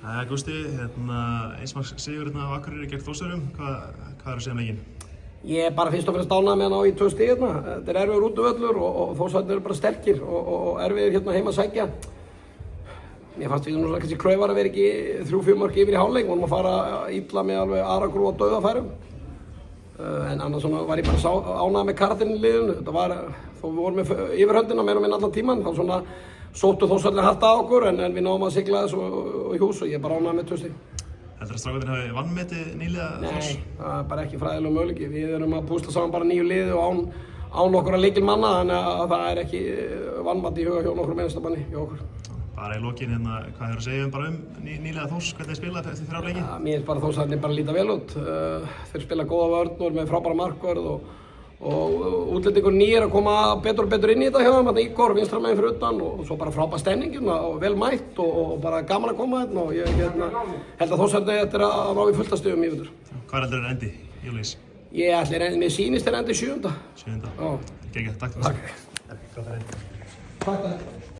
Gústi, einsmarks sigur á Akureyri gegn Þórsurum, hvað að segja leikinn? Ég bara fyrst og fremst ánægður með að ná í 2 stig hérna. Þetta erfiður útivöllur og Þórsararnir eru bara sterkir og erfiðir hérna heima að sækja. Mér fannst við nú kannski klaufar að vera ekki 3-4 mörk yfir í hálfleik, vorum að fara illa með alveg aragrú og dauðafærum. En annars var ég bara ánægður með karakterinn í liðinu. Þetta var, þó við vorum með yfirhöndina meira og minna allan tíman, þá svona sóttu Þórsararnir hart að okkur en við náðum að sigla þessu í hús og ég er bara ánægður með 2 stig. Heldur að strákarnir hafi vanmetið nýliða Þórs? Nei, það er bara ekki fræðilegur möguleiki. Við erum að púsla saman bara 9 liði og án okkur að lykilmanna, þannig að það er ekki vanmat í huga hjá nokkrum einasta manni hjá okkur. Bara í lokin, hvað hefur að segja bara nýliða Þórs, hvernig þeir spila eftir 3 leiki? Mér finnst bara Þórsararnir bara líta vel út. Þeir spila góða vörn og eru með frábæra markvörð og útlendingur nýr að koma betur og betur inn í þetta hjá þeim, þarna Ígor, vinstramegin fyrir utan og svo bara frábær stemningin og vel mætt og bara gaman að koma hérna og ég held að Þórsararnir eftir að ná í fullt af stigum í vetur. Hvað heldur endi í Júlís? Ég ætla mér sýnist þeir endi 7. 7. Já. Geggjað, takk. Takk. Gott að reyna. Takk.